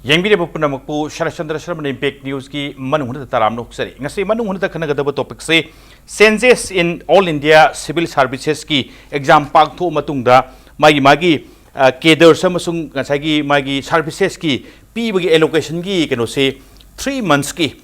Yangbire Poknapham Sharatchandra Sharma Impact News ki Manung Taram Noksari. Ngasi Manung Kanagada topic say census in all India civil services ki exam pak to matungda magi Kader Samasung Gasagi Magi services ki P allocation ki can say 3 months ki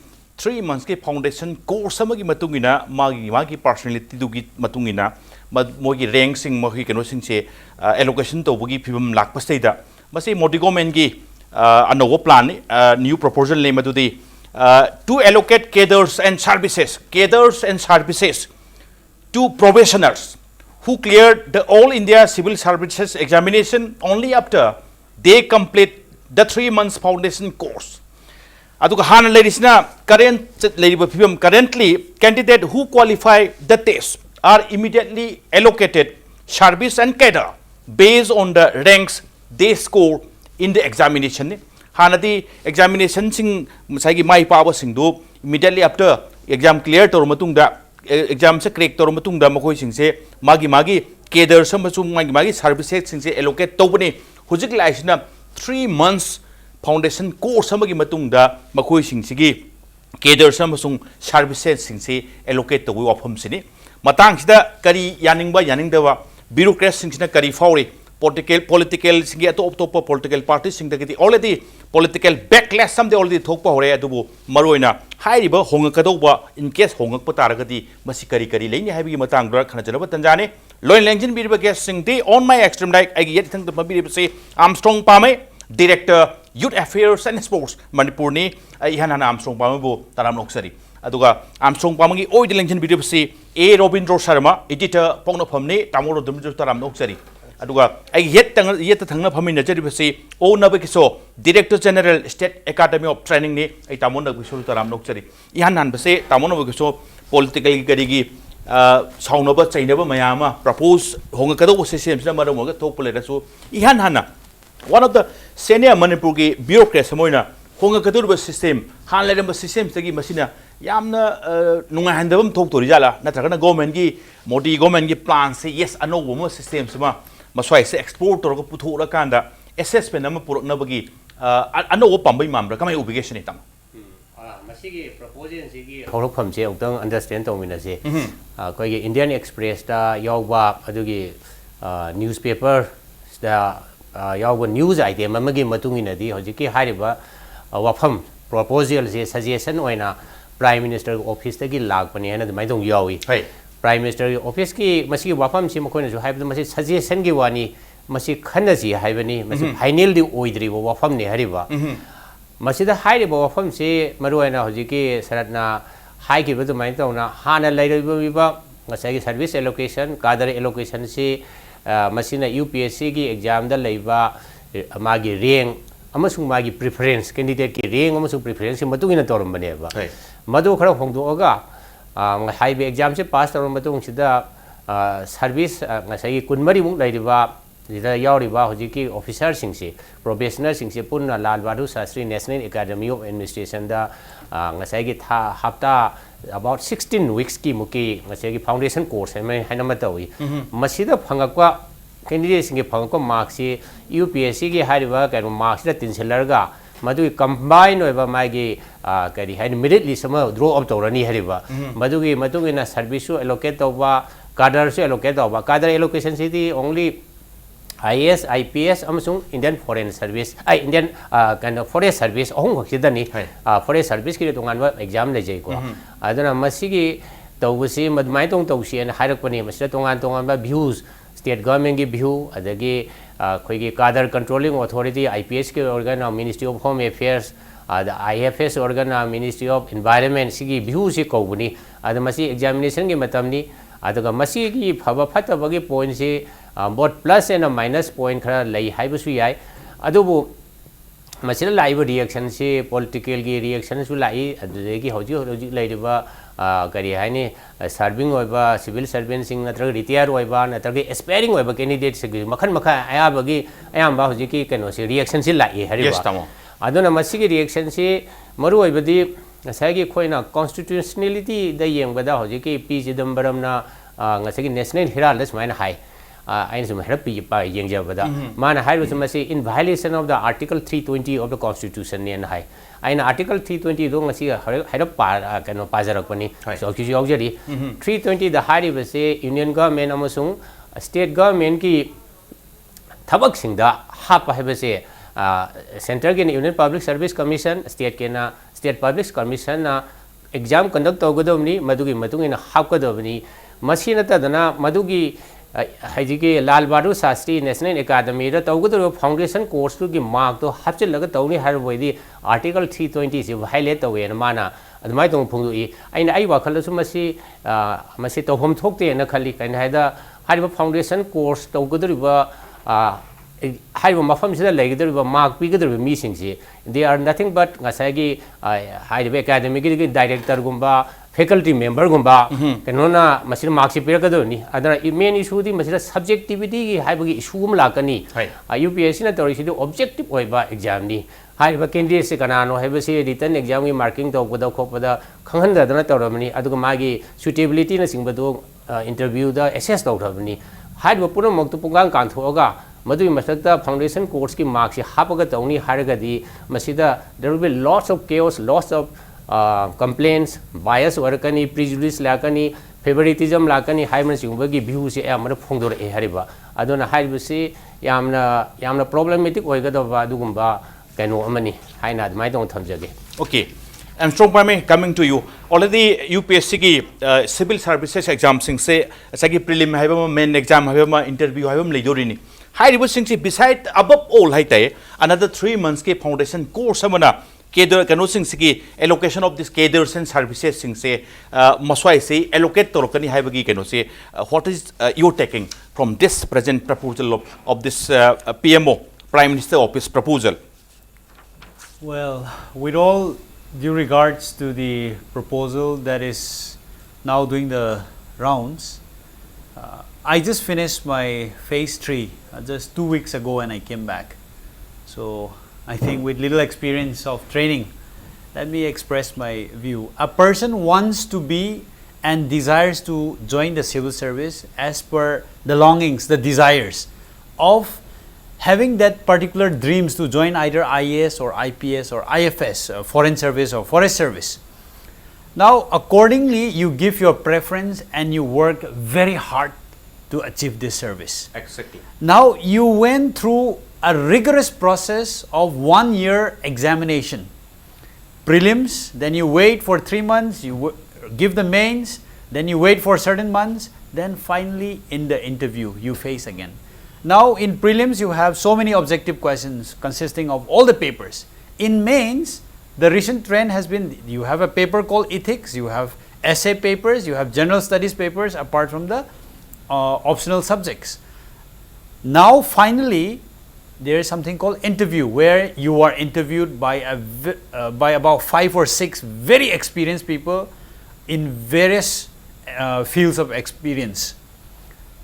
foundation course samagi matungina magi personality dugi matungina mogi ranking mogi can say allocation to bugi pibum lak pastida. Masi Motigomen ki another plan, new proposal name to the to allocate cadres and services to professionals who cleared the All India Civil Services examination only after they complete the 3 months foundation course. Currently, candidates who qualify the test are immediately allocated service and cadre based on the ranks they score in the examination. Hanadi examination sing masagi mai power sing do immediately after exam clear to matungda exam se crack to matungda makoi sing se magi kader samasung magi services sing se allocate to bani hujik laisna 3 months foundation course samagi matungda makoi sing sigi kader samasung services sing se allocate to wafam sini matang sida kari yaningda bureaucrats sing sina kari fauri political singi top political parties sing the already political backlash some they already talk pa hore adubu maroina hairiba hongakadoba in case hongak pataragati masikari kari leini haibi matang dra khana janaba tanjane loin langjin birba guest sing the on my extreme like I yet think the mabiri say Armstong Pame director youth affairs and sports Manipur ni ihana Armstong Pame bo taram noksari aduga Armstong Pame gi oi langjin birba say A Robindro Sharma editor Poknapham ni tamoro dumju taram noksari aduga I yet thangna phamin najari O Nabakishore Director General State Academy of Training ni ai tamon Nabakishore taram nokchari ihan nan base tamon Nabakishore political garigi saunaba chainaba mayama propose hongakado system na maram ga thok pole rasu ihan hana one of the senior Manipur gi bureaucrats moina hongakado system han leramba system tagi masina yamna nunga handabam thok tori jala natragana government gi modi government gi plan se yes ano wo system sama maswai se export to puthu ra kanda assessment am purok na bagi ano pambai mamra kamai obligation itam masigi proposal sigi horokpham se ongtang understand tawmina se koi gi Indian Express da yawba adugi newspaper da yawba news item amagi matungina di hojiki hariba wafam proposal se suggestion oina prime minister office tagi lagpani hena mai dong yawi Prime Minister Office ki masi wafam si makoi na jo haibda masi suggestion gi wani masi khanna ji haibani masi final di oidri bo wafam ne hariba masi da hairi bo wafam si maruaina hojiki saratna hai ki bedu mai tawna hana lairiba biba ngasai service allocation cadre allocation si masi na UPSC gi exam da leiba magi rank amasung magi preference candidate ki rank amasung preference matungina torum bane ba madu khara hongdo aga high exam se pass tawra matung sida service ngasai kunmari mung lairiba dida yauriba hojiki officer singsi professional singsi punna lalwadu sastri National Academy of Administration da ngasai gi hafta about 16 weeks ki muki ngasai gi foundation course mai hanama tawi masida phangakwa candidate singi phangakwa marks si UPSC gi hariba ka marks da tinselarga madu combine oiba magi kari hain immediately sama draw up tawrani hariba madu gi matungina service allocate tawba cadre se allocate tawba cadre allocation city only IAS IPS amasung Indian Foreign Service Indian kind of forest service ohong sidani forest service ki tongan ba exam le jai ko aduna masigi tawbusi madmai tong tawsi an hairakpani masida tongan ba views state government gi view adagi khoi cadre controlling authority IPS ke organ Ministry of Home Affairs the IFS organ Ministry of Environment sigi view si kobuni adamasi examination gi matamni adaga masi gi phaba phata bagi point si both plus and minus point khara lai haibasu yai adubu masila live reaction si political gi reaction su lai adegi hoji laiba kari haini serving oiba civil servant sing natra retire oiba natra aspiring oiba candidate sigi makhan ayabagi ayamba hoji ki keno si reaction si lai hariba aduna masigi reaction si maru oibadi ngasagi khoina constitutionality da yengbada hoji ki P Chidambaram na ngasagi national herald smaina hai I am happy by Yangjabada. Man, I was in violation of the Article 320 of the Constitution. And Article 320 don't see a head of Pazarakani. So, 320 the high was say Union government Amasung, state government ki Tabak Singda, Hapa have say Central Union Public Service Commission, State Public Commission, exam conduct Ogodomni, Madugi Matung in Hakadovni, Machina Tadana, Madugi. Hajiki Lal Badu Sasti National Academy, the Togo Foundation course to give mark to Hapchel Lagatoni had with the Article 320 is highlight away and mana, and my don't pungi. And I work a Masito home talk and a Kalik and had a Hariba Foundation course to go to river. Hariba Mafam like the river mark bigger the meetings. They are nothing but Nasagi Hariba Academy Director Gumba. Faculty member gumba kanona masira marks pirakadoni adara main issue di masira subjectivity gi haibagi issue gum lakani UPSC na tori sidu objective oiba exam ni haiba candidate se kanano haiba se written exam gi marking to goda khopada khanghan da na toramani aduga magi suitability na singbadu interview da assess tawrabani haiba pura moktu pungang kan thoga madui masakta foundation course ki marks hapaga tawni haragadi masida there will be lots of chaos, lots of complaints, bias workani, prejudice lakani, favoritism lakani, high managing views, Amana Pongor e Hariba. I don't know how to say Yamna problematic or Dugumba, Kano Amani, Hainad, my don't Tamjagi. Okay. Armstong Pame, coming to you. Already UPSC civil services exam sing say Sagi prelim have main exam have interview have Lidorini. High river sing beside above all Haite, another 3 months foundation course Samana. Kader Kano Sing Siki, allocation of this Kaders and services Sing say, Maswai say, allocate Torokani Haibagi Kano say, what is your taking from this present proposal of this PMO, Prime Minister Office proposal? Well, with all due regards to the proposal that is now doing the rounds, I just finished my phase 3 just 2 weeks ago and I came back. So, I think with little experience of training, let me express my view. A person wants to be and desires to join the civil service as per the longings, the desires of having that particular dreams to join either IAS or IPS or IFS, foreign service or forest service. Now, accordingly, you give your preference and you work very hard to achieve this service. Exactly. Now, you went through a rigorous process of 1 year examination. Prelims, then you wait for 3 months, you give the mains, then you wait for certain months, then finally in the interview you face again. Now in prelims you have so many objective questions consisting of all the papers. In mains, the recent trend has been you have a paper called ethics, you have essay papers, you have general studies papers apart from the optional subjects. Now finally there is something called interview where you are interviewed by by about 5 or 6 very experienced people in various fields of experience.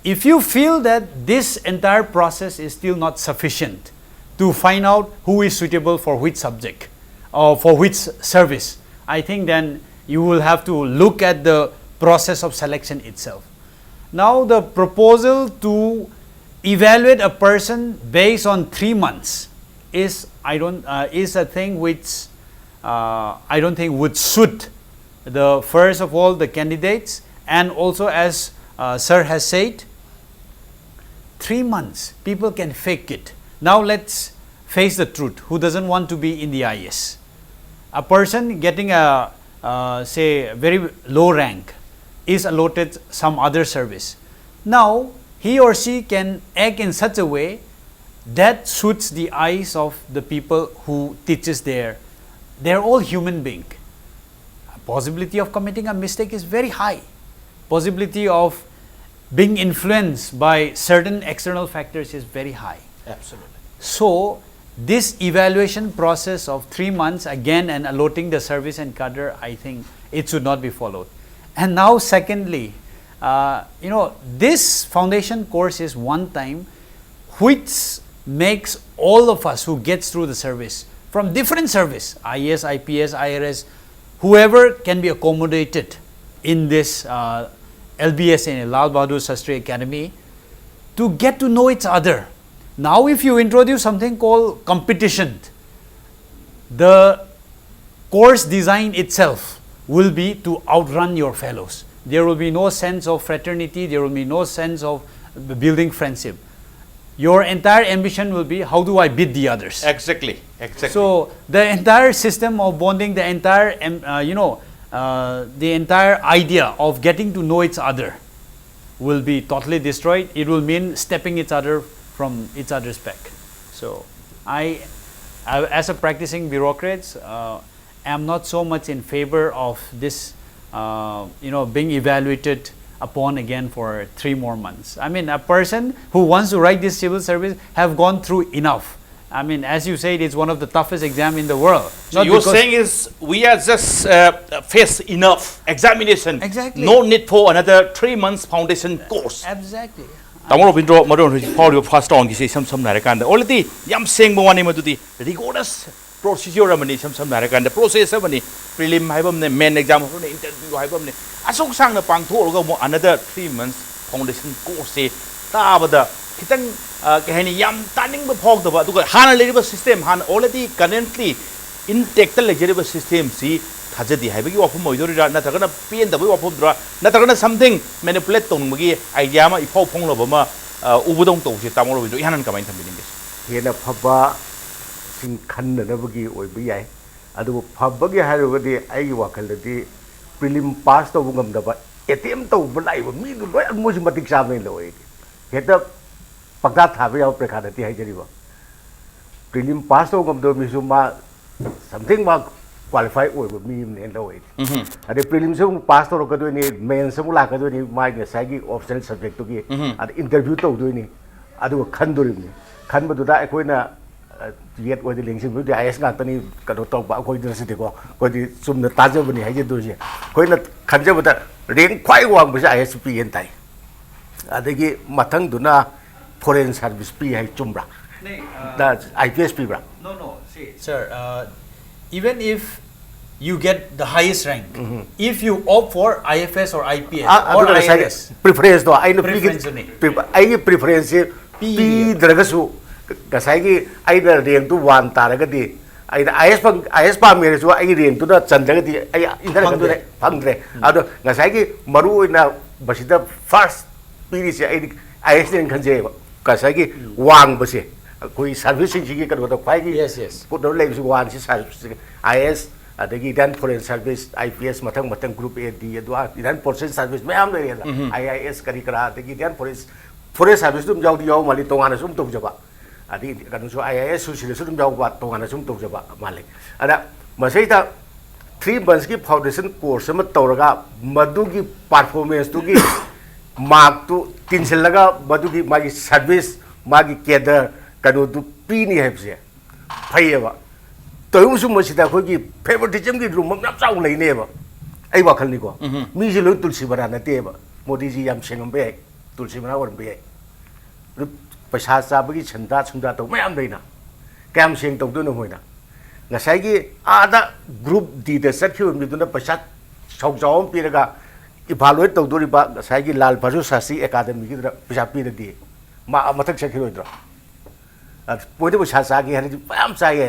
If you feel that this entire process is still not sufficient to find out who is suitable for which subject or for which service, I think then you will have to look at the process of selection itself. Now the proposal to evaluate a person based on 3 months is a thing which I don't think would suit the first of all the candidates, and also as sir has said, 3 months people can fake it. Now let's face the truth. Who doesn't want to be in the IS? A person getting a say very low rank is allotted some other service. Now he or she can act in such a way that suits the eyes of the people who teaches there. They're all human beings. Possibility of committing a mistake is very high. Possibility of being influenced by certain external factors is very high. Absolutely. So this evaluation process of 3 months again and allotting the service and cadre, I think it should not be followed. And now secondly, this foundation course is one time which makes all of us who gets through the service from different service, IAS, IPS, IRS, whoever can be accommodated in this LBSA, Lal Bahadur Shastri Academy, to get to know each other. Now if you introduce something called competition, the course design itself will be to outrun your fellows. There will be no sense of fraternity, there will be no sense of building friendship. Your entire ambition will be, how do I beat the others? Exactly, exactly. So the entire system of bonding, the entire, the entire idea of getting to know each other will be totally destroyed. It will mean stepping each other from each other's back. So I as a practicing bureaucrat, am not so much in favor of this, being evaluated upon again for 3 more months. I mean, a person who wants to write this civil service have gone through enough. I mean, as you said, it's one of the toughest exams in the world. So you're saying is we are just face enough examination. Exactly. No need for another 3 months foundation course. Exactly. Tamo Robindro, Manung, Paul, first on, you say some American. Already, Yam saying one name to the rigorous procedure of some American, the process of any prelim, the main exam, the interview, Asok sang the Pangto, another 3 months foundation course, say, Tabada, Kitan, Kahani Yam, turning the pog, the Hana labor system, Han already currently intake the legislative system, see. Hajadi hai bagi wapum moidori ra na thagana pin da wapum dra na thagana something manipulate tong magi idea ma ipau phong lo bama ubudong to se tamoro bido yanan kamai tham bining hena phaba sing khan na bagi oi bi yai adu phaba gi ha ro di ai wakal di prelim pass to bungam da ba attempt to bulai ba mi du loi mo ji matik sam nei loi heta pagda tha ba yaw prekha da ti hai jari ba prelim pass to bungam do mi su ma something ma qualify oi ba mi ne loi ade prelim se pass to ro ka do ni main se mu la ka do ni mai ne sai gi optional subject to gi ade interview to do ni adu khan do ni khan ba du da koi na yet oi de ling sim du IS nga tani ka do to ba koi de se de ko koi di sum na ta je ba ni hai je do je koi na khan je ba da reng khwai wang ba ja IS pi en tai ade gi mathang du na foreign service pi hai chum bra da IPS pi bra No, see, sir, even if you get the highest rank, if you opt for IFS or IPS or IRS, preference do ai no preference ai preference pi dragasu kasai gi ai da rank tu 1 taraga di ai da IS pa mere su ai rank tu da chandaga di ai inda ka du phangre ado kasai gi maru na basida first pi se ai IS nen khanje kasai gi wang base koi service sing gi ka do khwai gi yes put no le su wan si service IS adagi dan foreign service IPS matang group A D adwa dan foreign service mayam le la IIS kari kara adagi dan foreign service dum jaw di yaw mali tongana sum tok jaba adi kan so IIS su sile sum jaw ba tongana sum tok jaba mali ada masai ta 3 months ki foundation course ma tawraga madu gi performance tu gi mark tu tinsil laga madu gi magi service magi cadre kanu du pi ni hebse phaiba toyum sum masida khoi gi favoritism gi room ma chau lei ne ba ai wakhal ni ko mi ji lo tulsi bara na te ba modi ji yam sengam be tulsi bara war be ru paisa cha ba gi chanda chungda to mayam leina kam seng to do no hoina ngasai gi ada group d de sat khiu mi du na paisa chau jawm pi raga evaluate to do ri ba ngasai gi lal bharu sasi academy gi paisa pi de di ma mathak sa khiro dra poi de paisa cha gi ha ji pam cha ye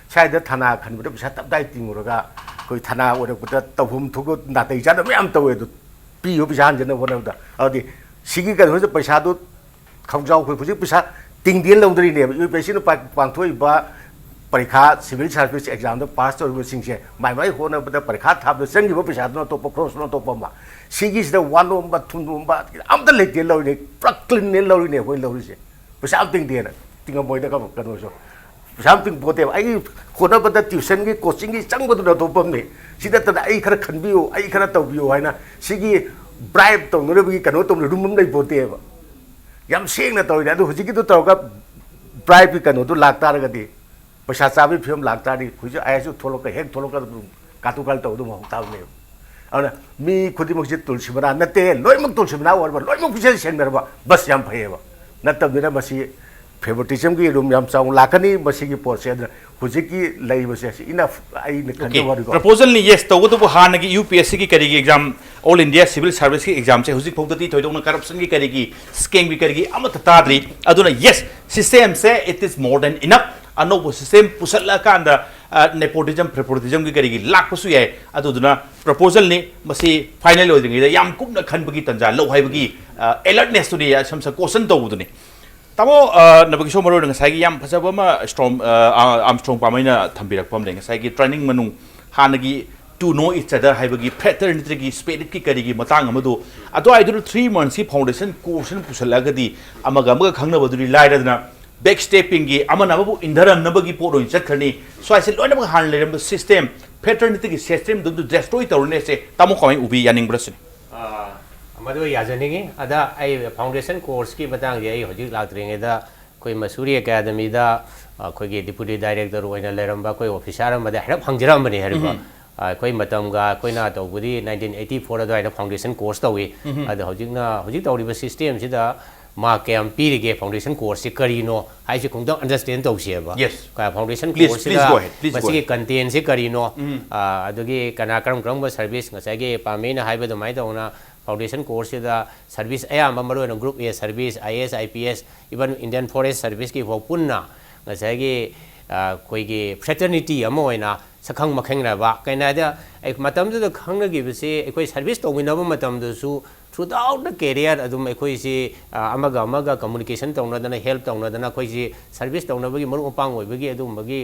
sai da thana khan bu pisa tap dai ting ro ga koi thana o de ku ta hum thu ko na tai ja da myam to we du pi yo pisa han je na wona da adi sigi ka ho je paisa du khong jaw khoi phuji pisa ting dien lo dri ne yu pe sin pang thoi ba parikha civil service exam da pass to sing che mai ho na da parikha thap da seng gi ba pisa no to cross no to pa ma sigi is the one ba thun ba am da le de lo ne clean ne lo ne hoi lo se pisa am ting dien ting boy da ka no so something bote ai khona bada tuition gi coaching gi chang badu da to pam ne sida ta ai khara khanbiu ai khara tawbiu haina sigi bribe to no bi kano to rum dai bote ba yam seng na to da du hujiki to ga bribe kano to lakta ra ga di paisa cha bi film lakta di khuji ai su tholo ka hek tholo ka tu kal to du mo ta ne ana mi khudi mok ji tulsi bara na te loi mok tulsi bara war ba loi mok pise sen ba bas yam phaye ba na ta bira masi favoritism ki room yam chang lakani masi ki por se huji ki lai base enough ai ne kan wari ko proposal ni yes to to han gi UPSC ki kari gi exam all India civil service ki exam che huji phogdati thoidong corruption ki kari gi scam ki kari gi amata tadri aduna yes system se it is more than enough ano system pusalla kanda nepotism prepotism ki kari gi lak pasu yai aduna proposal ni masi final oding ida yam kumna khan bagi tanja lo hai bagi alertness to ni samsa caution to uduni tamo Nabakishore maro ngasai gi yam phasaba ma storm Armstong Pame na thambirak pam le ngasai gi training manung hanagi to know each other haibagi fraternity gi spirit ki kari gi matang amadu ado aidu 3 months ki foundation course pusalagadi amaga amaga khangna baduri laidadna backstepping gi amana babu indharan nabagi podo inchakhani so I said loina ba han leram system fraternity gi system du destroy tawne se tamo kamai ubi yaning brasin मधु याजनेगी अदा आई foundation course की बतांग जे आई हजि लाक्त्रेंगे दा कोई Mussoorie academy दा कोई के deputy director ओइना लेरंबा कोई officer अमदा head फंगजराम बने हरिबा कोई मतमगा कोई ना तौबुदी 1984 अदा फाउंडेशन कोर्स तौई अदा हजि तौरिबा सिस्टम सिदा मा केम पीरिगे फाउंडेशन कोर्स से करिनो हाइसे खुंद अंडरस्टैंड तौसिएबा yes का फाउंडेशन please कोर्स please बसी के कंटेंट से करिनो अदुगी कना करम सर्विस ngसागे पामेना हाइबे दमाइ तौना फाउंडेशन कोर्स सर्विस अयाम मरो group A service IAS IPS even Indian forest service की पुनना कोई फ्रेटर्निटी सखंग मखंगनबा कहीं खंगीबसे अखोई सर्विस तौमीनबू थ्रू आउट द कैरियर अखोईसे कम्युनिकेशन तौनदना हेल्प तौनदना अखोईसे सर्विस तौनबगी मरु मपांग होइबगी अदुमबगी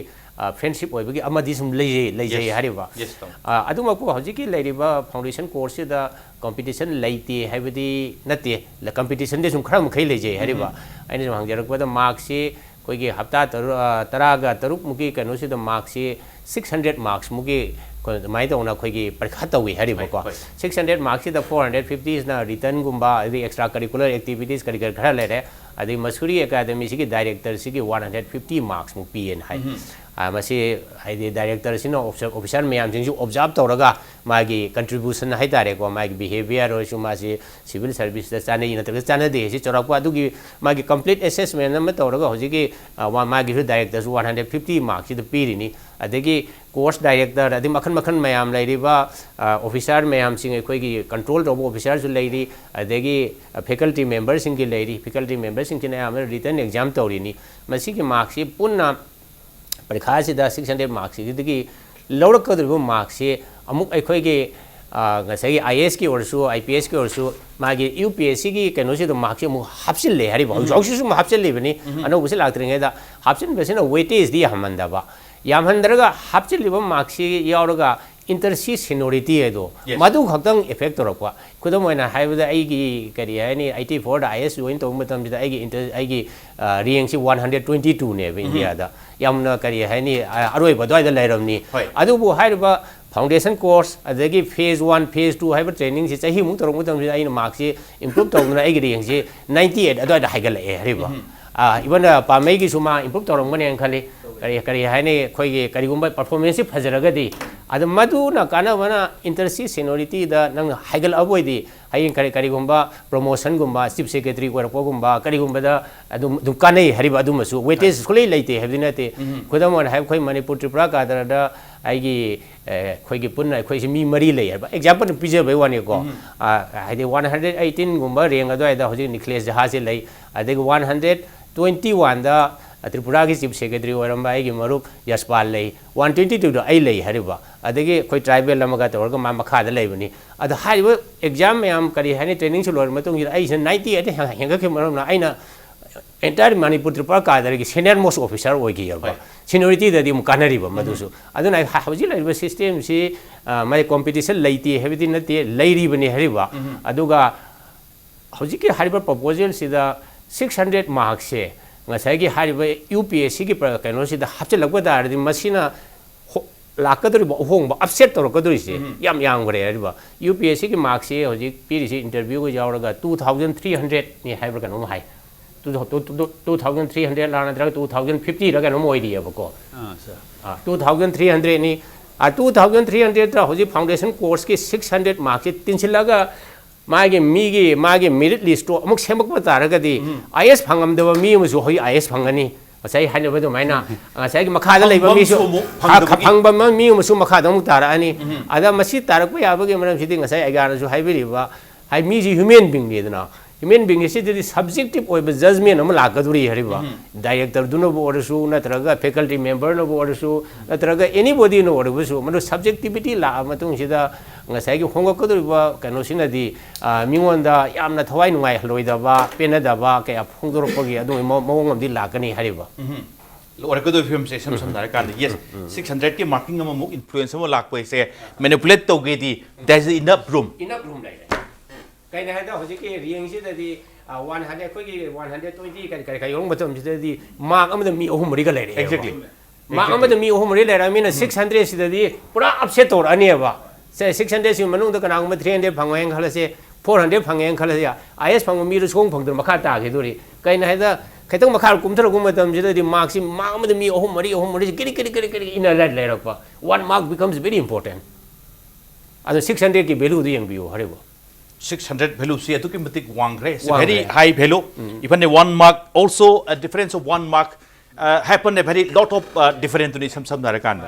फ्रेंडशिप होइबगी अमदी सुम लेजै हरिबा अदुमको हजिकी लेरिबा फाउंडेशन कोर्स दा कंपटीशन लेते हैबदी नते कंपटीशन दे सुम खरा मखै लेजै हरिबा आइने जो हंगजरकबदा मार्क्स से कोई हफ्ता तरागा तरुक मुकी कनोसिद मार्क्स से 600 मार्क्स मुकी माइ तौना अखोई परीक्षा तौई हरिबको 600 मार्क्स से 450 इज ना रिटर्न गुंबा एक्स्ट्रा करिकुलर एक्टिविटीज करिकर खरा लेरे अदि मसूरी एकेडमी से डायरेक्टर से 150 मार्क्स मु पीएन हाई मसी हाइदे डायरेक्टर सिनो ऑफिसर मैम सिंह ऑब्जर्व तौरगा मागी कंट्रीब्यूशन है तारेको मागी बिहेवियर और मासी सिविल सर्विस चाने नतक चानदे से चौरकवा अदुगी मागी कंप्लीट असेसमेंट अम तौरगा होजिकी मागी डायरेक्टर 150 मार्क्स द पीरिनी अदगी कोर्स डायरेक्टर अदि मखन मखन मैम लेरिबा ऑफिसर मैम सिंह अखोई कंट्रोल तौब ऑफिसर जो लेरी अदगी फैकल्टी मेंबर सिंह की लेरी फैकल्टी मेंबर सिंह ने आम रिटर्न एग्जाम तौरीनी मसी की मार्क्स पुनः परीक्षा से 600 मार्क्स की लौरकद्रिब मार्क्स से अमुक अखोई IAS की ओरसु IPS की ओरसु मागी UPSC की कनोसी तो मार्क्स अमुक हापसिले हरिबा हौसु हापसिलेबनी अनौबसे लाक्त्रिङेदा हापसिनबसेना वेटेज दी हमन्दबा यामहन्दरगा हापसिलिब मार्क्स यावरगा इंटरसी सीनियोरिटी है मधु खतंग इफेक्ट तौरपा खुदम होना हाइबदा आइगी करी हाइनी 84 IAS जोइन तौब मतमदा आइगी रैंक से 122 ने इंडिया दा यामना करी हाइनी अरोय बदवाइदा लैरमनी अदुबु हाइबा फाउंडेशन कोर्स अदगी फेज 1 फेज 2 हाइबा ट्रेनिंग से चाही मु तौरम मतमदा आइना मार्क्स से इंप्रूव तौना आइगी रैंक से 98 अदवाइदा हाइगलए हरिबा इवन पामे की सुमा इंप्रूव तौरमगने खले करी हाइने खोई करीगुंबा परफॉर्मेंस से फजरगदी अद मधुना कानबना इंटरसी सीनियोरिटी दा नंग हाइगल अबोइदी हाइं करीगुंबा promotion गुंबा chief secretary कोरपोगुंबा करीगुंबदा अदुम कानै Hariba अदुमसु weightage खुलै लेते हेबदिनते खुदमन हाइ खोई मणिपुर त्रिपुरा कादरदा आइगी खोई पुन्ना खोई मी मरी ले हरबा एग्जांपल पिजेबै वाने को हाइदे 118 गुंबा रेंग अदवाइदा होजि निखलेस जहाज से लै अदेग 121 दा त्रिपुरा की चीफ सेक्रेटरी ओरंबा आइगी मरुप यशपाल लै 122 दा लै हरिबा अदगी कोई ट्राइबल अमगा तौरगा मा मखादा लैबनी अद हाइबो एग्जाम मैम करी हानि ट्रेनिंग से लोर मतुंग आई 98 हेंगा के मरना आइना एंटायर मणिपुर त्रिपुरा कादर की सीनियर मोस्ट ऑफिसर होगी यरबा सीनियोरिटी ददी मुकानरिबा मदुसु अदुना हाउजी लैबा सिस्टम से माय कंपटीशन लैती हेबिदि नते लैरिबनी हरिबा अदुगा हाउजी के हरिबा प्रपोजल सिदा 600 मार्क्स से ngसाइगी हारिबा UPSC की कनोसिदा हापचलकबा दारदि मसिना लाकदरिबा होंबा अपसेट तौरकदरिसे याम यांगरे हरिबा UPSC की मार्क्स से होजि पीरिसे इंटरव्यू को यावरगा 2300 नि हाइबा कनो हाइ 2300 लानद्रा 2050 र कनो मोइदियबको 2300 नि 2300 होजि फाउंडेशन कोर्स के 600 मार्क्स से तिनसिलगा मागे मेरिट लिस्ट तो अमुक सेमक तारगदी आईएस फंगमदब मी अमसु होई IS फंगनी ngасai hainabadu maina ngasai gi makha da leiba mi su phangba mi musu makha da mu tara ani ada masi tarak pa yaba gi maram sidi ngasai agara su haibiri ba hai mi ji human being ni dana human being is the subjective or judgment am lakaduri hariba director duno bo orsu natraga faculty member no bo orsu natraga anybody no orsu manu subjectivity la matung sida ngasai gi hongok kaduri ba kano sinadi mingonda yamna thawai nungai hloida ba penada ba kaya phongdor pagi adu mawong am di lakani hariba Orkado film say some yes 600 ke marking am muk influence am lak pa se manipulate to ge di there is enough room like kai na hada hoji ke riang si da di 100 ko gi 120 kai yong batam si da di mark am da mi ohum ri ga le exactly mark am da mi ohum ri le ra mi na 600 si da di pura upset or ani ba se 600 si manung da kana ma 300 phangweng khala se 400 phangeng khala ya is phang mi ru song phang dur makha ta ge duri kai na hada kaitong makha kum thar gum batam si da di mark si mark am da mi ohum mari kiri ina le ra pa one mark becomes very important ado 600 ki value du yang biu haribo 600 value see to kimatik wangre very high value even a 1 mark also a difference of 1 mark happen a very lot of different to some narakan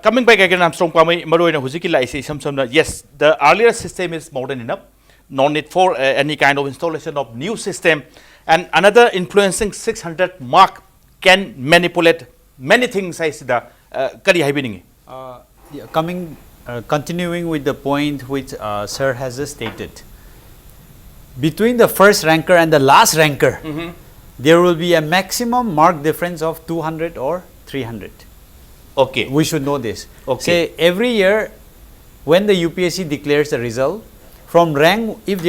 coming back again Armstong Pame maroina huziki la isi some yes the earlier system is modern enough no need for any kind of installation of new system and another influencing 600 mark can manipulate many things I see the kari haibining continuing with the point which sir has just stated, between the first ranker and the last ranker, there will be a maximum mark difference of 200 or 300. Okay. We should know this. Okay. Say every year when the UPSC declares the result, from rank, if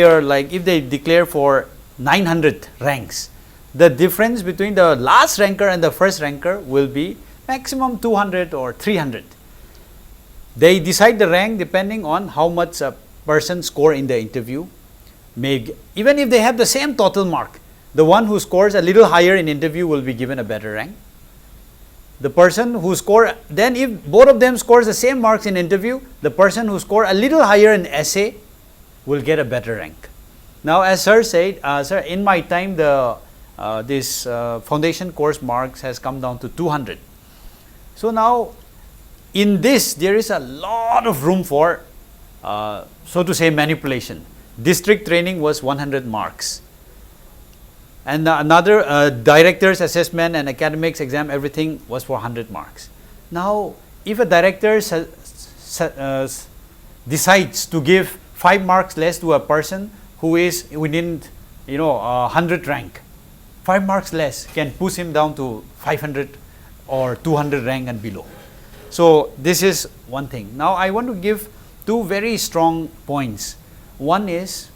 they declare for 900 ranks, the difference between the last ranker and the first ranker will be maximum 200 or 300. They decide the rank depending on how much a person score in the interview. Even if they have the same total mark, the one who scores a little higher in interview will be given a better rank. The person who then if both of them scores the same marks in interview, the person who score a little higher in essay will get a better rank. Now, as sir said, sir, in my time, this foundation course marks has come down to 200. So now, in this, there is a lot of room for, so to say, manipulation. District training was 100 marks. And another director's assessment and academics exam, everything was for 100 marks. Now, if a director decides to give 5 marks less to a person who is within, 100 rank, 5 marks less can push him down to 500 or 200 rank and below. So this is one thing. Now I want to give 2 very strong points. One is,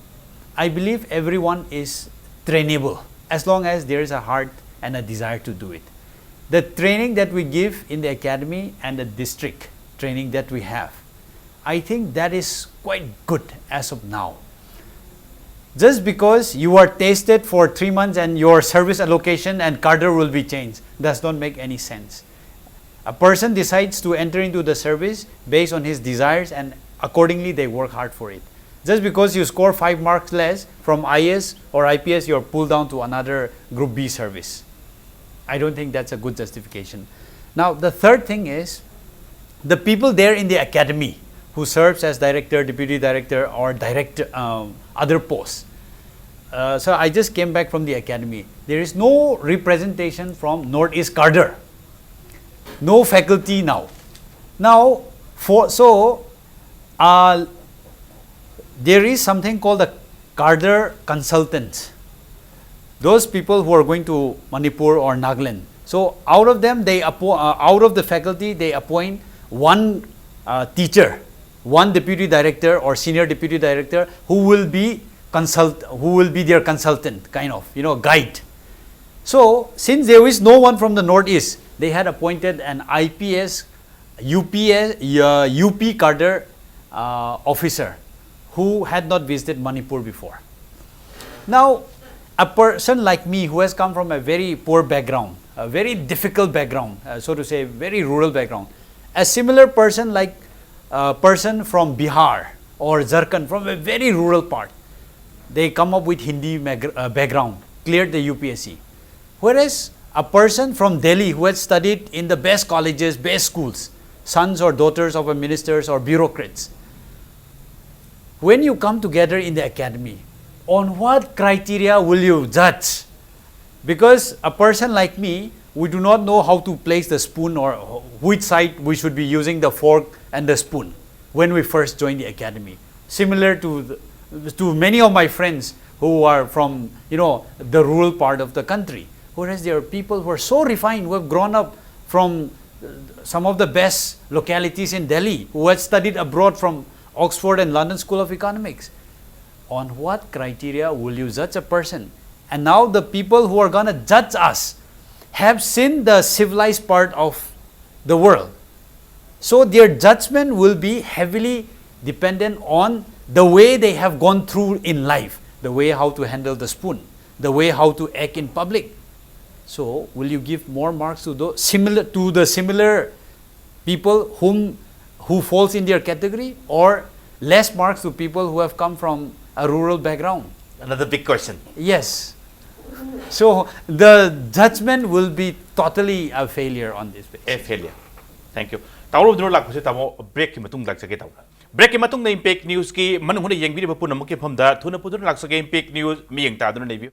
I believe everyone is trainable as long as there is a heart and a desire to do it. The training that we give in the academy and the district training that we have, I think that is quite good as of now. Just because you are tested for 3 months and your service allocation and cadre will be changed does not make any sense. A person decides to enter into the service based on his desires and accordingly they work hard for it. Just because you score 5 marks less from IS or IPS, you are pulled down to another Group B service. I don't think that's a good justification. Now, the third thing is, the people there in the academy who serves as director, deputy director or director, other posts. So I just came back from the academy. There is no representation from Northeast cadre. No faculty now. Now, there is something called the cadre consultants. Those people who are going to Manipur or Nagaland. So out of them, out of the faculty, they appoint one teacher, one deputy director or senior deputy director who will be their consultant, kind of, guide. So since there is no one from the Northeast, they had appointed an IPS, UP cadre officer who had not visited Manipur before. Now, a person like me who has come from a very poor background, a very difficult background, so to say, very rural background, a similar person like a person from Bihar or Jharkhand, from a very rural part. They come up with Hindi background, cleared the UPSC. Whereas a person from Delhi who has studied in the best colleges, best schools, sons or daughters of a ministers or bureaucrats, when you come together in the academy, on what criteria will you judge? Because a person like me, we do not know how to place the spoon or which side we should be using the fork and the spoon when we first join the academy. Similar to many of my friends who are from, the rural part of the country. Whereas there are people who are so refined, who have grown up from some of the best localities in Delhi, who had studied abroad from Oxford and London School of Economics. On what criteria will you judge a person? And now the people who are going to judge us have seen the civilized part of the world. So their judgment will be heavily dependent on the way they have gone through in life, the way how to handle the spoon, the way how to act in public. So will you give more marks to the similar people who falls in their category, or less marks to people who have come from a rural background? Another big question. Yes. So the judgment will be totally a failure on this basis. A failure. Thank you. Tawro Robindro lakpase tamo break ki matung laksake taw. Break ki matung na impact news ki manung huna yengbi ba punam ke phamda thuna pudun laksake impact news mi yeng ta dun nei bi.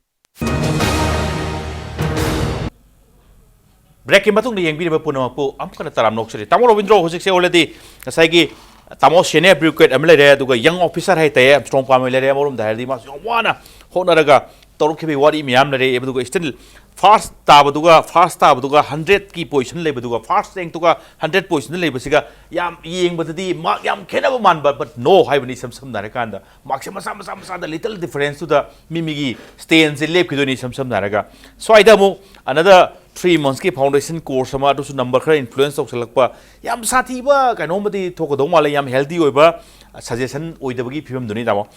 Break ki matung na yengbi ba punam pu am kana taram nok seri. Tamo Robindro hosik se already kasai ki tamo senior bureaucrat am le re aduga young officer hai te Armstong Pame le re morum da di mas wana honaraga Torok wari miam lare ebuduga still fast tabaduga 100 ki position lebuduga fast rank tuga 100 position lebasiga yam yeng badadi mark yam khenaba man but no haibani sam narakanda maximum sam the little difference to the mimigi stains leb kidoni sam naraga so idamu another 3 months ki foundation course ama to number khara influence of selakpa yam sathi ba kanomadi thokodong mala yam healthy oiba suggestion oidabagi phim duni damo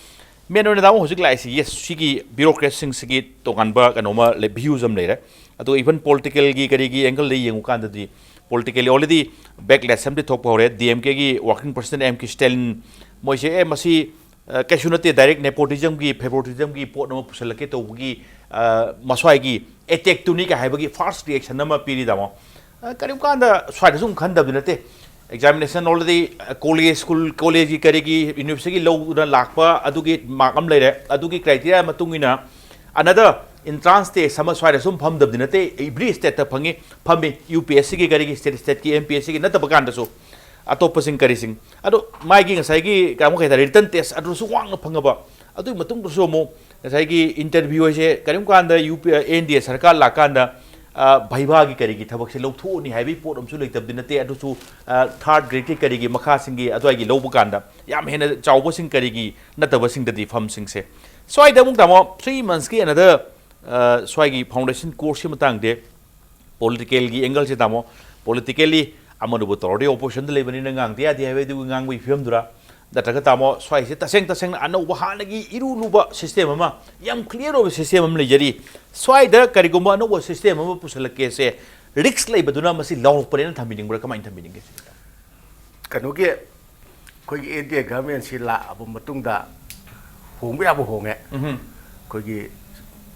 Men on the Hosik like yes, she bureaucracy sigi to Ganba and Oma le views later. To even political gigarigi angle laying Ukanda politically already backlash assembly top or the MK working president MK Stalin Moise Masi Cashunate direct nepotism gi favoritism gi Potno Pusalaketo gi Maswagi attack to Nika Habagi fast reaction number period. Karimkanda Swadasum Kanda Binate. Examination already college karigi university low lakpa adugi makam lere adugi criteria matungina another entrance test sama swai sum pham dab dinate every state ta phangi phami UPSC ki karigi state ki MPSC ki natabakan da so atop sing karising adu mai gi ngasai gi kamu kai written test adu su wang phangaba adu matung so mo ngasai gi interview se karim kan da UP NDA sarkar lakanda Bhaiba ki karigi thabak se lobthu ni haibi pot amsu leitab dinate adusu third grade ki karigi makha singi adwai gi lobu kanda yam hena chawbo sing karigi nataba sing da di pham sing se swai da mung tamo 3 months ki another swai gi foundation course matang de political gi angle se tamo politically amanu bo tordi opposition de lebani na ngang dia dia du ngang wi film dura da ta tamo swai se taseng anu ba hanagi iru luba system ama yam clear over system am le jari swai da karigumba no system ama pusalake se risk lay baduna masi law paren thamining bra kamain thamining ke kanuge koi India government si la abu matung da hong ba abu honge koi gi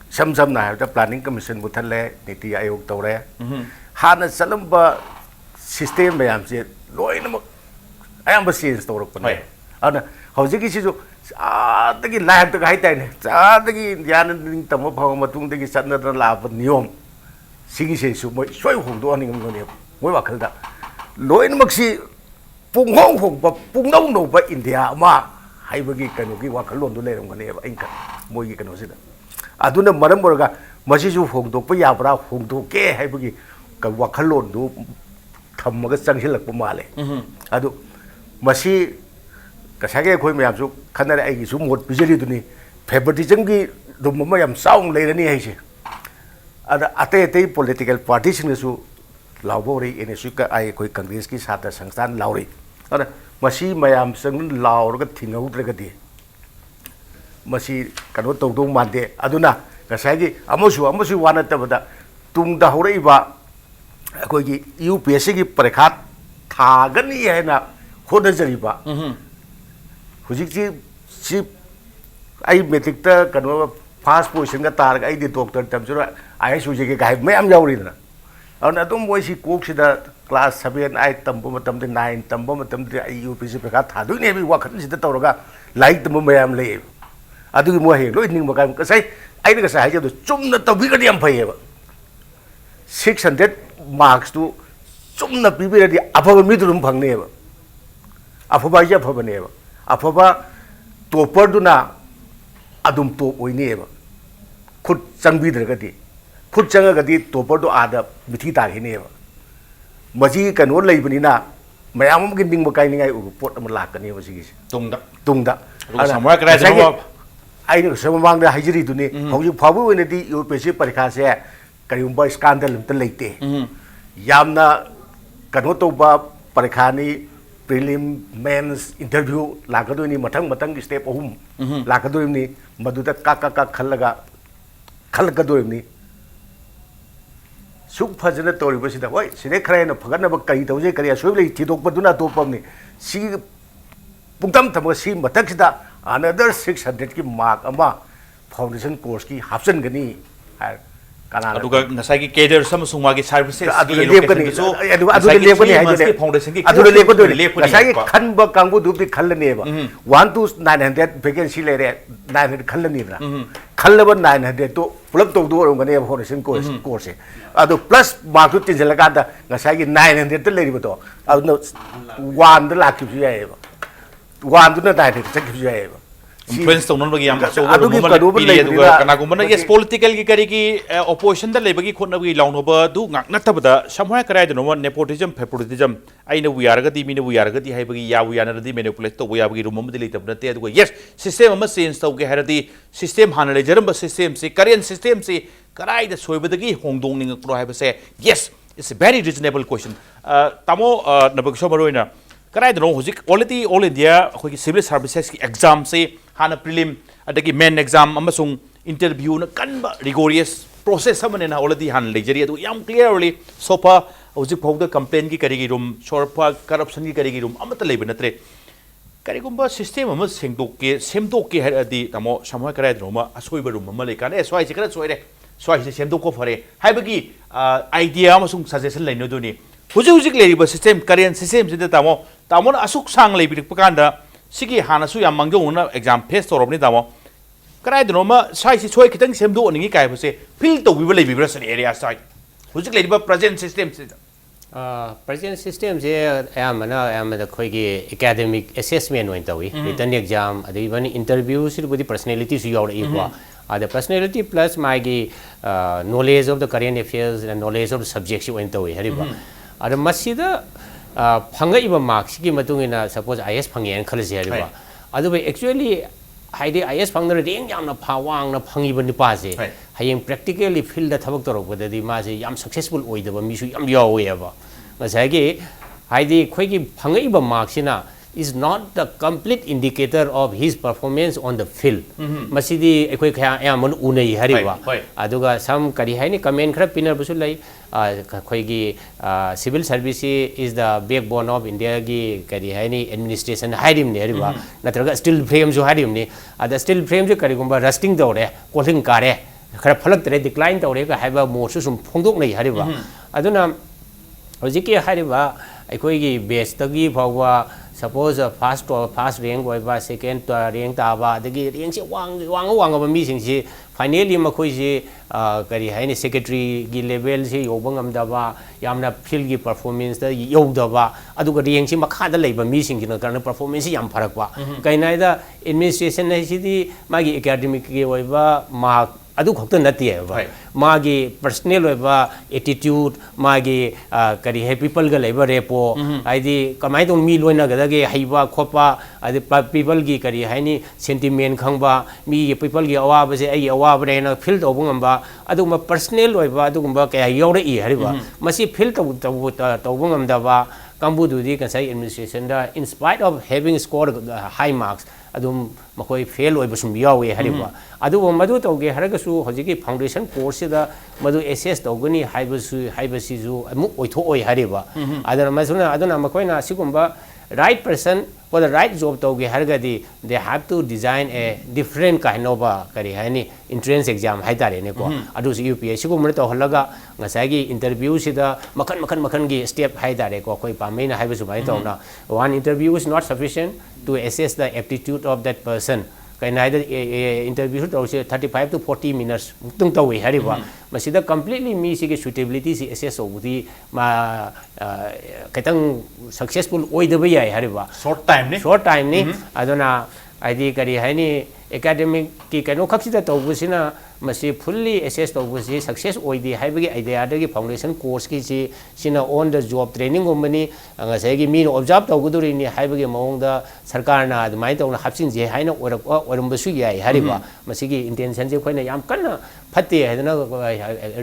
sam na da planning commission bu thalle niti ayog tawre hana salamba system bayam se loina ayam ba change tawrok pa ana hojiki si jo adagi live ta hai tai ne adagi yan ning tamo phaw matung dagi satna da la ba niyom sigi se su moi soi hong do ani ngam ne moi wa khal da loin mak si pung hong ba pung no ba India ma hai ba gi kanu gi wa khal lon do le ram ne ba inka moi gi kanu si da aduna maram borga masi su hong do pa ya bra hong do ke hai ba gi ka wa khal lon do tham ga chang hilak pa ma le adu masi kasage khoi mayam su khanare ai gi su mot bijali duni favoritism gi dum ma yam saung le rani hai se ada ate political parties ne su laubori ene su ka ai khoi congress ki sata sangstan lauri ada masi mayam sang laur ga thingau dre ga di masi kano to dong mande aduna kasage amosu wana ta bada tung da hore ba khoi gi UPSC gi parekha tha gani hai na khoda jari ba हुजिक C I metric ता कनो first position का तार आई दी doctor तमजरो IS हुजिक के guide मैं am यावरीना और अदुम मोय सी Coke सिदा class 7 8 तंबो मतम 9 तंबो मतम यूपीसी प्रका थादुने भी वखन सिदा तौरगा लाइक तम मैम ले अदुगी मोय हे लोय निंग मका कसै आई कसै हाजे दु चुमना तबिगदि यम फैयेबा 600 marks to Chumna पीबीरदि अफबा मिदुम फंगनेबा अफबा J अफबनेबा अफबा topper दुना अदुम टॉप ओइनेबा खुद चंगबीद्रगदि खुद चंगगदि टॉपर दो आदा मिथि तागिनेबा मजी कनो लेबनिना मयाम गिन निंग मकाइनिंगाइ उ पोट अम लाकनेबा सिगि तुंगदा समवा कराय जनो आई सममांग दा हाइजरी दुनि हौजि फाबु ओइनदि यूपीएससी परीक्षा से करिउम्बा स्कैंडल त लेते यामना कनो तोबा परीक्षानी प्रीलिम मेंस इंटरव्यू लागदोनी मथंग मथंग स्टेप अहुम लागदोनी मदुदा का खलगा खलगदोनी सुख फजन तोरिबसिदा होय सिने खरेन फगनब कई तौजे करी असोबले थिदोकबदुना तोपमनी सी पुंगतम थम सी मथक्सिदा अनदर 600 की मार्क अमा फाउंडेशन कोर्स की हाफसन अदुगा नसागी केडर समसुंग मागी सर्विसेस की लेपकनी अदुगा लेपकनी हाइजे फाउंडेशन की अदुगा लेपकनी नसागी खनब कांगबु दुबि खल्लनेबा 1 to 900 वैकेंसी लेरे 900 खल्लनीब्रा खल्लब 900 तो पुलब तोदो ओरंगने फाउंडेशन कोर्स से अदु प्लस मार्क तिनजलकादा नसागी 900 त लेरिबतो अदु 1 द लाकिबु यायबा 1 दुना 900 चकिबु यायबा influence to non bagi am so kana gumana yes political ki kari ki opposition da lebagi khotna gi laung ba du ngak na tabada samha karai de no nepotism favoritism aina wi yarga di mine wi yarga di hai bagi ya wi yana di manipulate to ya bagi rumam de litab na te du yes system ama change to ge haradi system hana le jaram ba system se current system se karai da soibadagi hongdong ning pro hai ba se yes it's a very reasonable question tamo Nabakishore maroina karai da no hozik already all India khoi civil services ki exam se hana prelim adagi main exam amasung interview na kanba rigorous process samane na already han lejari adu yam clearly sofa hozik phawda complaint ki karigi room sorpa corruption ki karigi room amata leba natre karigumba system ama semdok ke adi tamo samhoy karai droma asoiba room ama lekane swai se kara soire swai se semdok ko fare haibagi idea amasung suggestion laino duni hozik leriba system current system se tamo asuk sang lebi pakanda sigi hana su yam mangjo una exam face to robni tamo karai dno ma sai si choi kitang semdo ningi kai phase fil to we will be present area side hujik ledi ba present system je amana khoi gi academic assessment oin tawi written exam adi ban interview sir budi personality su yaw ri kwa the personality plus my gi knowledge of the current affairs and knowledge of the subjects oin tawi hariba ada masida फंगइबा marks की मतुंगिना suppose IAS फंगेन खलसे हरिबा अदुबे actually हाइदे IAS फंगनर रेंग यामना फावांगना फंगिबा निपासे हयें प्रैक्टिकली फील्ड दा थबक तोरबदि मासे याम सक्सेसफुल ओइदबा मिसु याम यावेबा ngसागे हाइदे खोइगी फंगइबा मार्क्सना is not the complete indicator of his performance on the field. Masidi ekoi kya amon unai hariwa. Aduga some kari hai ni comment khara pinner busul lai khoi gi civil service is the backbone of India gi kari hai ni administration hairim ne hariwa. Natraga steel frame jo hairim ne ada steel frame jo kari gumba rusting dore cooling kare khara phalak tere decline dore ka haiba mo su sum phongdok nei hariwa. Aduna hojiki hariwa ekoi gi base tagi bhawa suppose first rank oiba second rank taba adagi rank se wang ba mi sing si finally makoi si kari hai ni secretary gi level se yobang am daba yamna field gi performance da yodaba aduga rank si makha da leiba mi sing na karna performance yam pharak ba kainai da administration nei si di magi academic gi oiba mark adu khokta nati ba magi personal oiba attitude magi kari hai people ga leiba repo aidi kamai dong mi loina ga ge haiba khopa adi people gi kari hai ni sentiment khangba mi people gi awa ba se ai awa ba na feel to bungam ba adu ma personal oiba adu gumba ka yore I hariba masi feel to bungam da ba kambu du di kan sai administration da in spite of having scored high marks adum makoi fail oi basum yawe hariba adu madu toge haragasu hojiki foundation course da madu assess togani haibasi ju amu oitho oi hariba adana masuna adana makoi na sigumba right person for the right job to ge hargadi they have to design a different kind of kari hani entrance exam haitare ne ko adu UPSC ko mura to halaga ngasai gi interview sida makan gi step haitare ko koi pamai na haibu subai to na one interview is not sufficient to assess the aptitude of that person kai neither interview to 35 to 40 minutes tung to we hariba masida completely me si suitability si assess obudi ma kaitang successful oi da bai hariba short time ni aduna id kari hani academic ki kano khaksida to busina masi fully assess to busi success oi di haibagi idea da foundation course ki si sina on the job training gomani ngasai gi mi observe to guduri ni haibagi maung da sarkar na admai to na hapsing je haina orum basu yai hariba masi gi intention je khoina yam kana phatte hadana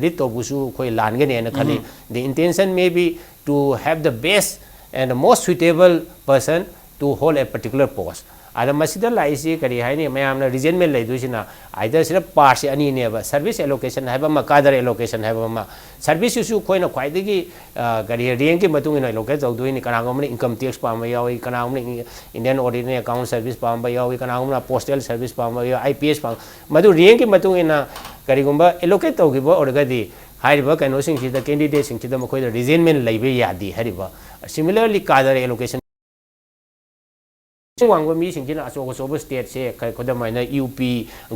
read to busu khoi lan ge ne na khali the intention may be to have the best and the most suitable person to hold a particular post ada masida laisi kari haini mayamna resentment lai dusina either sina parts ani ne ba service allocation haba ma cadre allocation haba ma service issue khoina khwaidagi kari rank ki matung ina allocate tau duini kana ngomni income tax pa ma yawi kana ngomni Indian ordinary account service pa ma yawi kana ngomna postal service pa ma yawi IPS pa madu rank ki matung ina kari gumba allocate tau gi ba orgadi hariba kano sing sida candidate sing sida makhoi resentment laibe yadi hariba similarly cadre allocation wangwa mi sing jina aso state se kai koda maina UP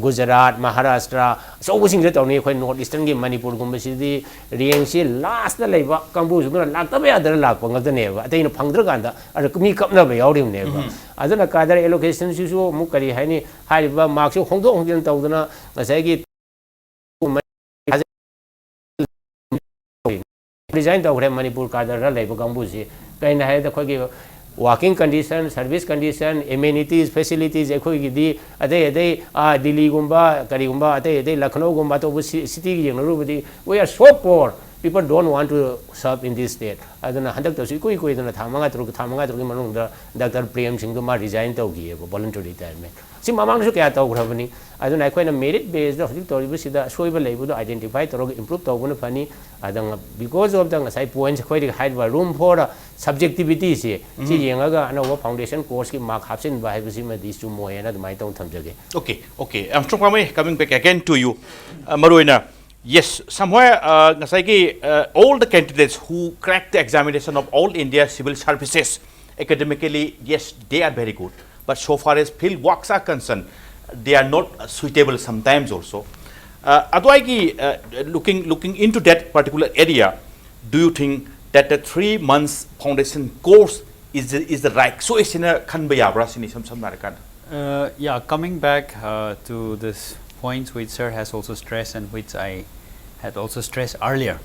Gujarat Maharashtra so sing je tawni khoi north eastern gi Manipur gum si di riang si last da leiba kambu su na lak ta ba da lak pa ngada ne ba atei na phangdra kan da ar mi kap na ba yawrim ne ba aduna kadar allocation su mu kari haini hai ba mark su hongdo hongjen tawdana ngasai gi design tawre Manipur kadar ra leiba kambu si kai na hai da khoi gi working condition, service condition, amenities, facilities, ekhoigidi ade Delhi gumba, Kari gumba, ade Lucknow gumba to city gi we are so poor. People don't want to serve in this state. Aduna handak to koi dana thamanga tru gi manung da Dr. Prem Singh ma resign to gi voluntary retirement. Si mamang su kya taw grabani aduna khoi na merit based da hojik tori sida soiba leibu do identify to improve to guna phani adang because of the sai points khoi ri hide room for subjectivity si yengaga ana foundation course ki mark hapsin ba haibisi ma dis tu mo yana mai tong thamjage. Okay. Armstong Pame, coming back again to you, Maruina. Yes, somewhere all the candidates who crack the examination of all India civil services academically, yes, they are very good. But so far as field works are concerned, they are not suitable sometimes also. Looking into that particular area, do you think that the 3 months foundation course is the right? So it's in a Yeah, coming back to this points which sir has also stressed and which I had also stressed earlier.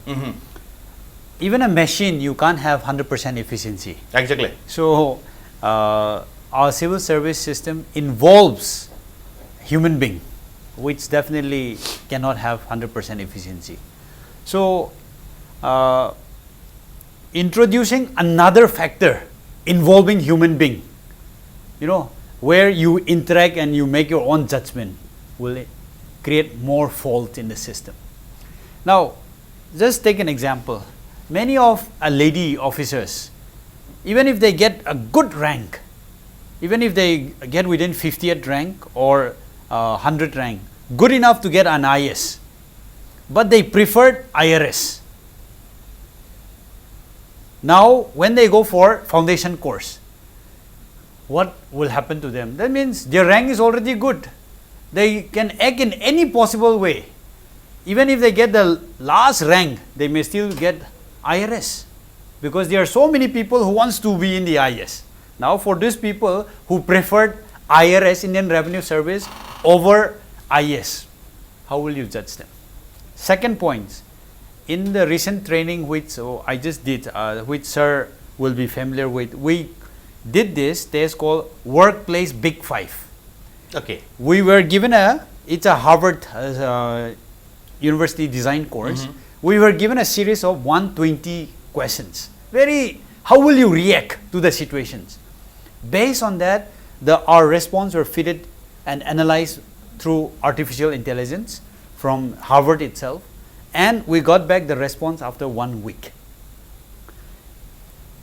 Even a machine, you can't have 100% efficiency. Exactly. So our civil service system involves human being, which definitely cannot have 100% efficiency. So introducing another factor involving human being, where you interact and you make your own judgment, will create more fault in the system. Now, just take an example. Many of our lady officers, even if they get a good rank, even if they get within 50th rank or 100th rank, good enough to get an IS, but they preferred IRS. Now, when they go for foundation course, what will happen to them? That means their rank is already good. They can act in any possible way. Even if they get the last rank, they may still get IRS, because there are so many people who wants to be in the IS. Now, for these people who preferred IRS, Indian Revenue Service, over IS, how will you judge them? Second point, in the recent training which I just did, which sir will be familiar with, we did this test called Workplace Big Five. Okay. We were given it's a Harvard University design course. We were given a series of 120 questions. How will you react to the situations? Based on that, our response were fitted and analyzed through artificial intelligence from Harvard itself, and we got back the response after 1 week.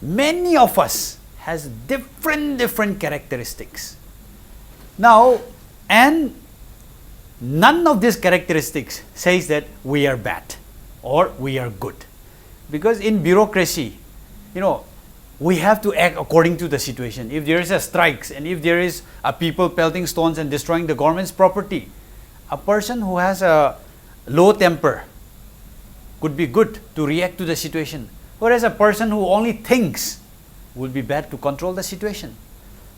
Many of us has different characteristics. Now, and none of these characteristics says that we are bad or we are good. Because in bureaucracy, we have to act according to the situation. If there is a strikes and if there is a people pelting stones and destroying the government's property, a person who has a low temper could be good to react to the situation, whereas a person who only thinks will be bad to control the situation.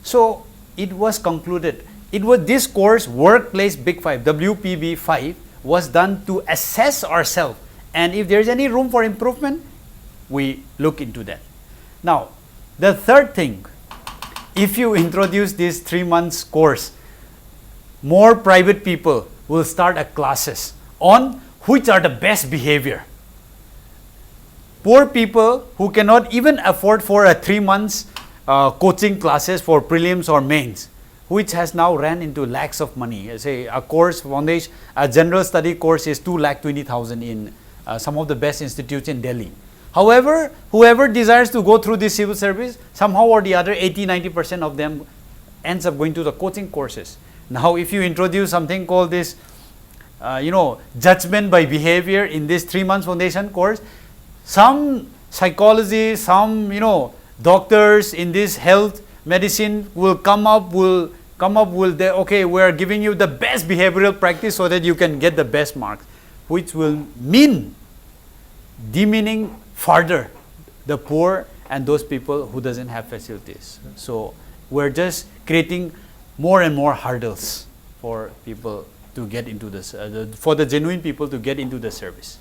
So it was concluded, this course, Workplace Big Five, WPB 5, was done to assess ourselves, and if there is any room for improvement, we look into that. Now, the third thing, if you introduce this 3 months course, more private people will start a classes on which are the best behavior. Poor people who cannot even afford for a 3 months coaching classes for prelims or mains, which has now ran into lakhs of money. Say a course foundation, a general study course is 2,20,000 in some of the best institutes in Delhi. However, whoever desires to go through this civil service, somehow or the other, 80-90% of them ends up going to the coaching courses. Now, if you introduce something called this, judgment by behavior in this 3 months foundation course, some psychologists, some doctors in this health medicine will come up with okay, we are giving you the best behavioral practice so that you can get the best marks, which will mean demeaning further the poor and those people who doesn't have facilities. So we're just creating more and more hurdles for people to get into this, for the genuine people to get into the service.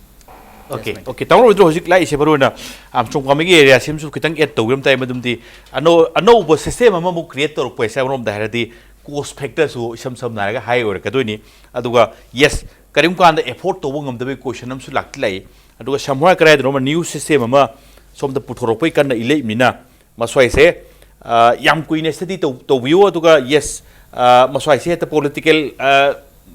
Okay, okay. Tawang Robindro hojik lai se baruna Armstong Pame gi area simsu kitang et tawim tai madumdi ano system ama mu create tor paisa rom da haradi cost factor su sam naraga high or kadoni aduga yes karim kan da effort to ngam da question am su lakti lai aduga samhwa krai da new system ama som da puthorok pai kan ile mina maswai se yam kuine study to view aduga yes maswai se ta political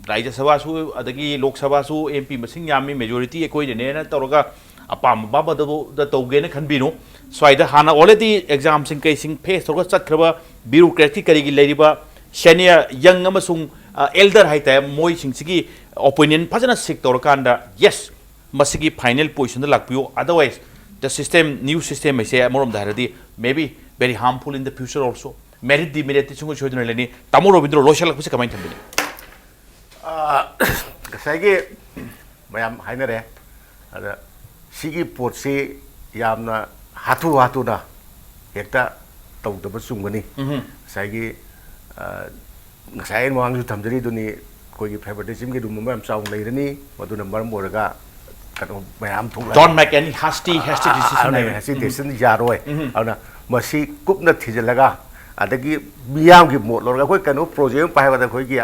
Raja Sabha su adagi Lok Sabha su MP masing yami majority ekoi ne na toroga apam baba da toge na khanbino swaida hana already exam sing kai sing face toroga chatkhaba bureaucratic kari gi leiriba senior young amasung elder haita moi sing sigi opinion phajana sik torokanda yes masigi final position da lakpio otherwise the system new system I say morom da haradi maybe very harmful in the future also merit demerit chungu chodna leni tamo Robindro loshal lakpuse kamai thambini Kasagi mayam hainare ada sigi potsi yamna hatu na hekta tawdaba sungani sagi ngasai wang ju thamjari duni koi favoritism gi dum mayam saung leirani maduna maram boraga kano mayam thula don't make any hasty decision yaroi ana masi kupna thijalaga adagi miyam gi mot lorga koi kanu project pai ba da koi gi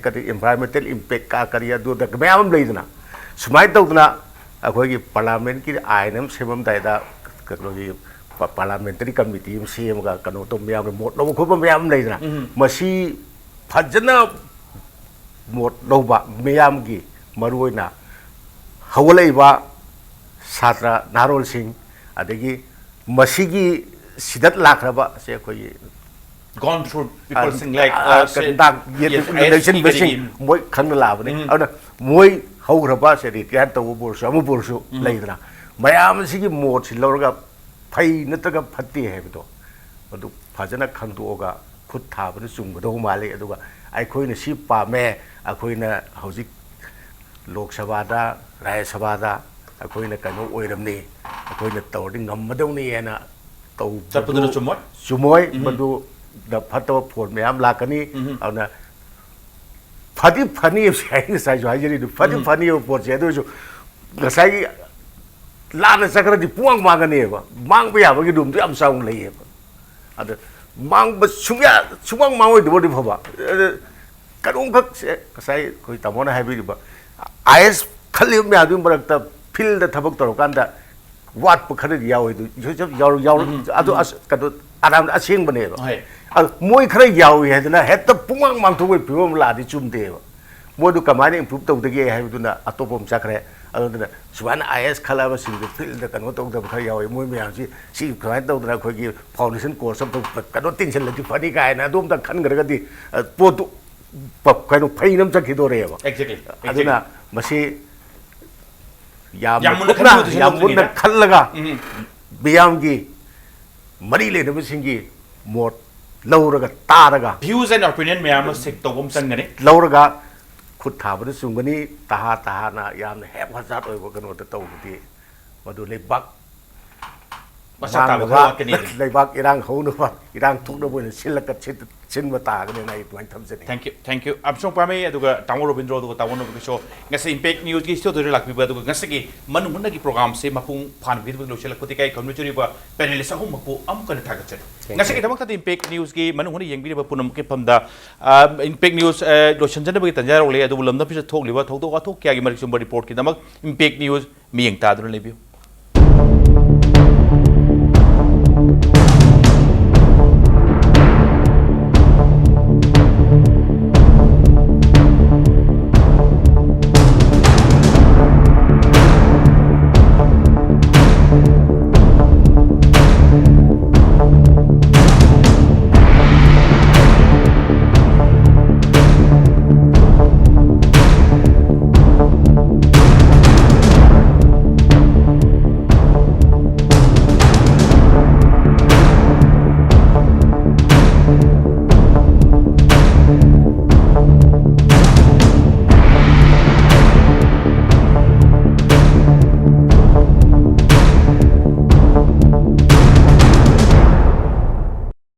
kadi environmental impact ka kariya do da mayam leidna sumai tawdna akoi gi parliament ki ainam semam dai da kano gi parliamentary committee sem ga kanu to miyam gi mot lo ko mayam leidna masi phajana mot lo ba miyam gi maruina hawalai ba satra narol sing adagi masigi sidat lakraba se koi gone through people sing like election bashing moi khang la ba ni ana moi hograba se ri kan to bursu amu bursu leidra mayam sigi mot si lorga phai nataga phatti he to adu phajana khangdoga khut tha ba chung ba do male aduga ai khoi na si pa me a khoi na hojik lok sabha da raya sabha da a khoi na kanu oiramni a khoi na tawdi ngam madawni ena tau chapuduna chumoi madu da phato phon mayam lakani auna phani sai sai jo hajiri du phani por je do jo ngasai lana sakra di puang mangane ba mang ba ya ba gi dum tu am saung lei ba ada mang ba sumang mangoi du di phaba kadung khak se ngasai koi tamona habi ba is khali me adu barak ta field da thabak tor kan da wat pa khare yaw du yaw adu kadu aram asing bane ba moi khare yaw he na heta pumang mang thu pi bom la di chum de ba moi du kamani improve to de ge ha du na atopom sakre ꯑꯗꯨꯅ ꯁꯨꯃꯥꯏꯅ IAS ꯈꯜꯂꯕꯁꯤꯡꯗꯨ field ꯀꯩꯅꯣ ꯇꯧꯗꯕ ꯈꯔ ꯌꯥꯎꯋꯤ ꯃꯣꯏ ꯃꯌꯥꯝꯁꯤ ꯁꯤ ꯀꯃꯥꯏꯅ ꯇꯧꯗꯅ ꯑꯩꯈꯣꯏꯒꯤ ꯐꯥꯎꯟꯗꯦꯁꯟ ꯀꯣꯔꯁ ꯑꯃ ꯀꯩꯅꯣ ꯇꯤꯟꯁꯤꯜꯂꯗꯤ ꯐꯅꯤ ꯀꯥꯏꯅ ꯑꯗꯣꯝꯇ ꯈꯟꯈ꯭ꯔꯒꯗꯤ ꯄꯣꯠꯇꯨ ꯀꯩꯅꯣ ꯐꯩꯅ ꯑꯃ ꯆꯠꯈꯤꯗꯣꯔꯦꯕ ꯑꯗꯨꯅ ꯃꯁꯤ ꯌꯥꯝ ꯃꯨꯟꯅ ꯈꯜꯂꯒ ꯃꯤꯌꯥꯝꯒꯤ ꯃꯔꯤ ꯂꯩꯅꯕꯁꯤꯡꯒꯤ ꯃꯣꯠ ꯂꯧꯔꯒ ꯇꯥꯔꯒ views and opinion ꯃꯌꯥꯝ ꯑꯃ ꯁꯦꯛ ꯇꯧꯕ ꯑꯃ ꯆꯪꯒꯅꯤ ꯂꯧꯔꯒ ꯈꯨꯠ ꯊꯥꯕꯗ ꯆꯨꯝꯒꯅꯤ ꯇꯍꯥꯅ ꯌꯥꯝꯅ ꯍꯦꯞ ꯍꯖꯥꯔꯠ ꯑꯣꯏꯕ ꯀꯩꯅꯣꯗ ꯇꯧꯕꯗꯤ ꯃꯗꯨ ꯂꯩꯕꯥꯛ ꯃꯁꯛ ꯇꯥꯕ ꯈꯔ ꯋꯥꯠꯀꯅꯤ ꯂꯩꯕꯥꯛ ꯏꯔꯥꯡ ꯍꯧꯅꯕ ꯏꯔꯥꯡ ꯊꯣꯛꯅꯕ ꯑꯣꯏꯅ ꯁꯤꯟꯕ ꯇꯥꯒꯅꯤꯅ ꯑꯩ ꯑꯗꯨꯃꯥꯏꯅ ꯊꯝꯖꯅꯤ thank you Armstong Pame ꯑꯗꯨꯒ ꯇꯥꯃꯣ ꯔꯣꯕꯤꯟꯗ꯭ꯔꯣ ꯑꯗꯨꯒ ꯇꯥꯃꯣ ꯅꯕꯀꯤꯁꯣꯔ ꯉꯁꯤ ꯏꯝꯄꯦꯛ ꯅ꯭ꯌꯨꯁꯀꯤ ꯁ꯭ꯇꯨꯗꯤꯑꯣꯗ ꯂꯥꯛꯄꯤꯕ ꯑꯗꯨꯒ ꯉꯁꯤꯒꯤ ꯃꯅꯨꯡ ꯍꯨꯠꯅꯒꯤ ꯄ꯭ꯔꯣꯒ꯭ꯔꯥꯝꯁꯦ ꯃꯄꯨꯡ ꯐꯥꯅ ꯄꯤꯕꯒꯤ ꯂꯣꯏꯁꯤꯜꯂꯛꯄꯗꯤ ꯀꯥꯏ ꯈꯪꯅꯖꯔꯤꯕ ꯄꯦꯅꯦꯂꯤꯁ ꯑꯍꯨꯝꯃꯛꯄꯨ ꯑꯃꯨꯛꯀ ꯊꯥꯒꯠꯆꯔꯤ ꯉꯁꯤꯒꯤꯗꯃꯛꯇꯗꯤ ꯏꯝꯄꯦꯛ ꯅ꯭ꯌꯨꯁꯀꯤ ꯃꯅꯨꯡ ꯍꯨꯠꯅ ꯌꯦꯡꯕꯤꯔꯤꯕ ꯄꯨꯝꯅꯃꯛꯀꯤ ꯃꯐꯝꯗ ꯏꯝꯄꯦꯛ ꯅ꯭ꯌꯨꯁ ꯂꯣꯏꯁꯤꯟꯖꯅꯕꯒꯤ ꯇꯥꯟꯖꯥ ꯌꯧꯔꯛꯂꯦ ꯑꯗꯨꯕꯨ ꯂꯝꯗꯝꯁꯤꯗ ꯊꯣꯛꯂꯤꯕ ꯊꯧꯗꯣꯛ ꯋꯥꯊꯣꯛ ꯀꯌꯥꯒꯤ ꯃꯔꯤꯛ ꯆꯨꯝꯕ ꯔꯤꯄꯣꯔꯠꯀꯤꯗꯃꯛ ꯏꯝꯄꯦꯛ ꯅ꯭ꯌꯨꯁ ꯃꯤꯠꯌꯦꯡ ꯇꯥꯗꯨꯅ ꯂꯩꯕꯤꯌꯨ